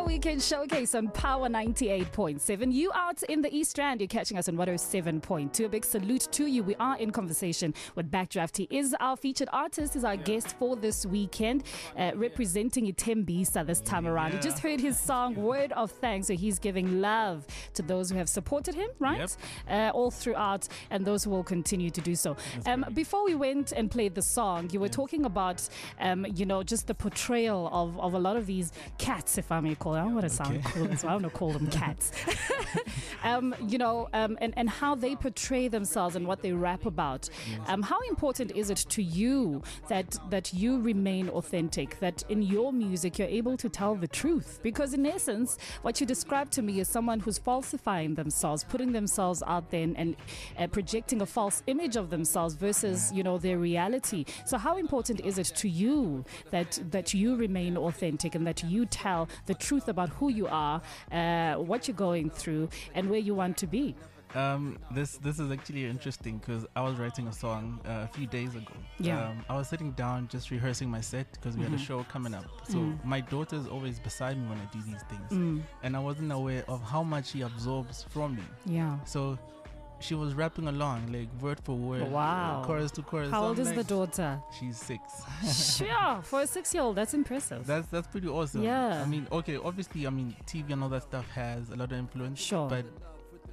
Weekend Showcase on Power 98.7. You out in the East Rand, you're catching us on 107.2. A big salute to you. We are in conversation with Bakdraft. He is our featured artist, is our guest for this weekend, representing Itembisa this time around. You just heard his song, Word of Thanks, so he's giving love to those who have supported him, right? All throughout, and those who will continue to do so. Before we went and played the song, you were talking about, just the portrayal of a lot of these cats, if I may call them. I don't want to sound cool, so I want to call them cats. And how they portray themselves and what they rap about. How important is it to you that you remain authentic, that in your music you're able to tell the truth? Because in essence, what you describe to me is someone who's falsifying themselves, putting themselves out there and projecting a false image of themselves versus, their reality. So how important is it to you that you remain authentic and that you tell the truth about who you are, what you're going through, and where you want to be? This is actually interesting because I was writing a song a few days ago. I was sitting down just rehearsing my set because we had a show coming up. So my daughter is always beside me when I do these things, and I wasn't aware of how much she absorbs from me. So she was rapping along, like word for word, chorus to chorus. How old is the daughter? She's 6. Sure, for a 6-year-old, that's impressive. That's pretty awesome. Yeah. I mean, obviously, TV and all that stuff has a lot of influence. Sure. But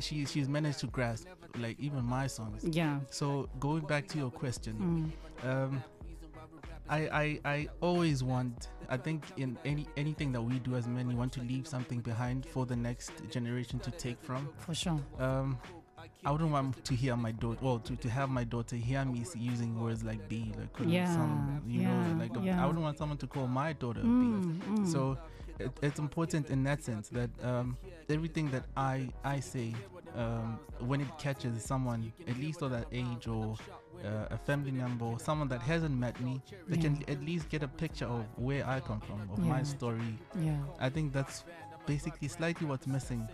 she's managed to grasp, like, even my songs. Yeah. So going back to your question, I always want, I think in anything that we do as men, you want to leave something behind for the next generation to take from. For sure. I wouldn't want to hear my daughter, to have my daughter hear me using words like B, like some, I wouldn't want someone to call my daughter a B. So it's important in that sense that everything that I say, when it catches someone, at least of that age, or a family member, or someone that hasn't met me, they can at least get a picture of where I come from, of my story. I think that's basically slightly what's missing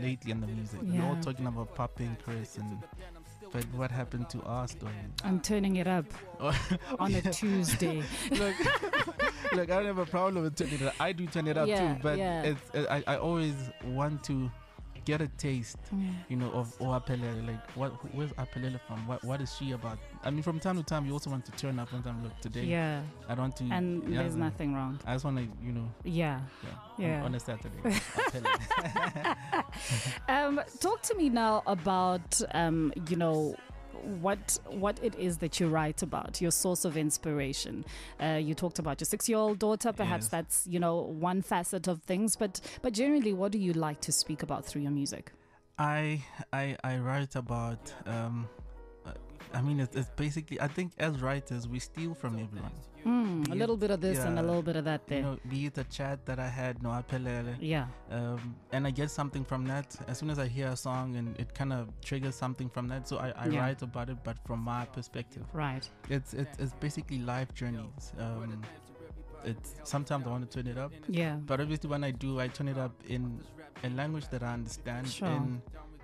lately in the music. We're all talking about popping, Chris, but what happened to our story? I'm turning it up on a Tuesday. Look, I don't have a problem with turning it up. I do turn it up too, but I always want to get a taste, of Aphelele. Like, where's Aphelele from? What is she about? I mean, from time to time, you also want to turn up. One time, look, today, I don't want to. And there's nothing wrong. I just want to, on a Saturday. Talk to me now about, what it is that you write about, your source of inspiration. You talked about your 6-year-old daughter. Perhaps that's, one facet of things. But generally, what do you like to speak about through your music? I write about. It's basically, I think as writers, we steal from everyone. A little bit of this and a little bit of that there. Be it a chat that I had, Aphelele. And I get something from that. As soon as I hear a song and it kind of triggers something from that, so I write about it, but from my perspective. Right. It's basically life journeys. It's sometimes I want to turn it up. But obviously when I do, I turn it up in a language that I understand, in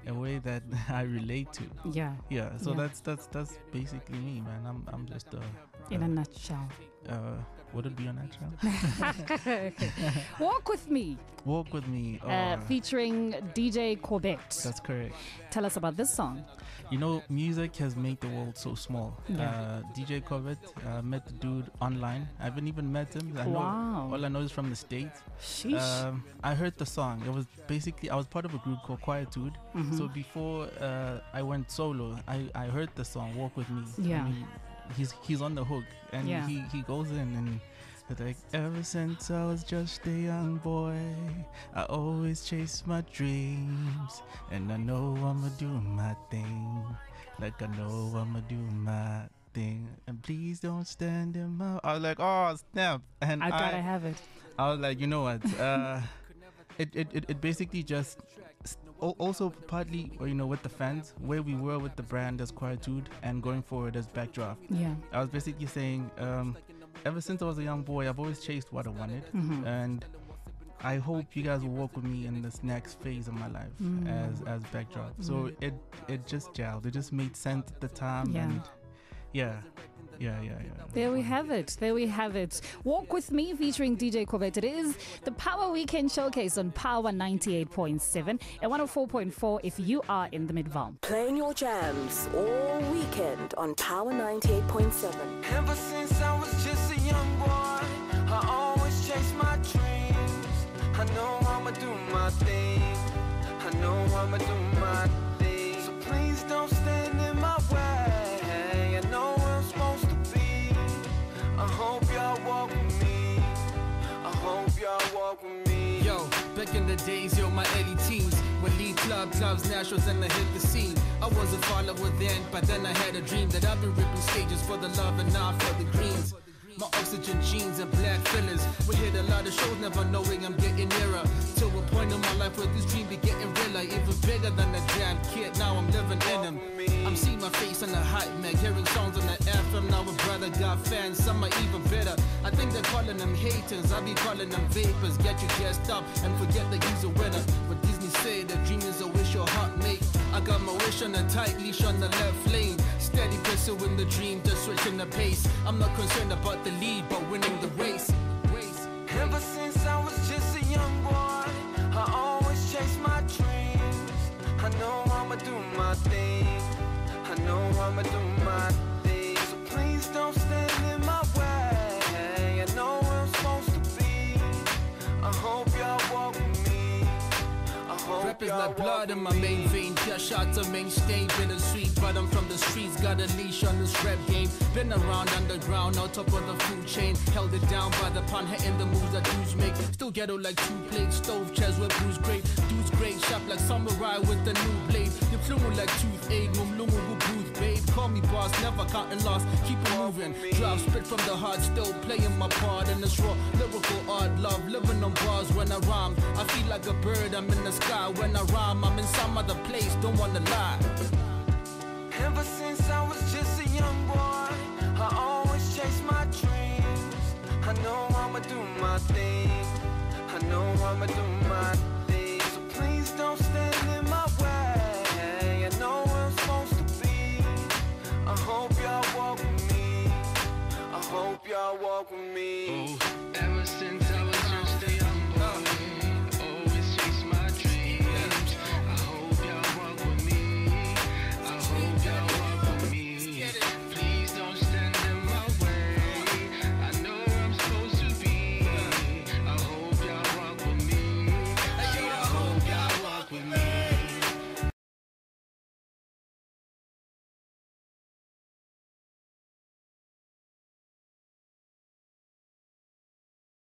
a way that I relate to. So that's basically me, man. I'm just in a nutshell. Would it be a nutshell? Walk with me. Featuring DJ Cobert. That's correct. Tell us about this song. Music has made the world so small. DJ Cobert, met the dude online. I haven't even met him. All I know is from the States. I heard the song. It was basically, I was part of a group called Quietude. So before I went solo, I heard the song Walk With Me. I mean, he's on the hook, and he goes in and it's like, ever since I was just a young boy, I always chase my dreams, and I know I'ma do my thing, like I know I'ma do my thing, and please don't stand in my... I was like, oh snap, and I gotta have it. I was like, you know what, it basically just also partly, with the fans, where we were with the brand as Quietude and going forward as Bakdraft. I was basically saying, ever since I was a young boy, I've always chased what I wanted, and I hope you guys will walk with me in this next phase of my life as Bakdraft. So it just gelled. It just made sense at the time, and Yeah. There we have it. There we have it. Walk With Me featuring DJ Cobert. It is the Power Weekend Showcase on Power 98.7 and 104.4 if you are in the Midvaal. Playing your jams all weekend on Power 98.7. Ever since I was just a young boy, I always chased my dreams. I know I'ma do my thing. I know I'ma do my thing. So please don't stand in my way. I know where I'm supposed to be. I hope y'all walk with me. I hope y'all walk with me. Yo, back in the days, yo, my early teens, when lead clubs, nationals, and I hit the scene. I was a follower then, but then I had a dream that I've been ripping stages for the love and now for the greens. My oxygen jeans and black fillers. We hit a lot of shows, never knowing I'm getting nearer to a point in my life where this dream be getting realer, even bigger than a damn kid. Now I'm living in them. I'm seeing my face on the hype mag, hearing songs on the FM. Now a brother got fans, some are even better. I think they're calling them haters, I be calling them vapors. Get you gassed up and forget that he's a winner. But Disney say the dream is a wish your heart make. I got my wish on a tight leash on the left lane. Steady pursuing the dream, just switching the pace. I'm not concerned about the lead, but winning the race. Ever since I was just a young boy, I always chased my dreams. I know I'ma do my thing. I know I'ma do my thing. So please don't stand in my way. I know where I'm supposed to be. I hope y'all walk with me. Rap is like blood in my main vein. Pure shots of mainstay, bittersweet, but I'm from the streets. Got a leash on this rap game. Been around underground, on top of the food chain. Held it down by the pun, hitting the moves that dudes make. Still ghetto like 2 plates, stove chairs with blues great. Dudes great, sharp like samurai with the new blade. You fluent like toothache, mumlumu with booth, babe. Call me boss, never counting loss, keep it moving. Drive spit from the heart, still playing my part in this raw lyrical art. Love living on bars when I rhyme. I feel like a bird, I'm in the sky. When I rhyme, I'm in some other place, don't wanna lie. Ever since I was just a young boy, I always chased my dreams. I know I'ma do my thing. I know I'ma do my thing. So please don't stand in my way. I know where I'm supposed to be. I hope y'all walk with me. I hope y'all walk with me.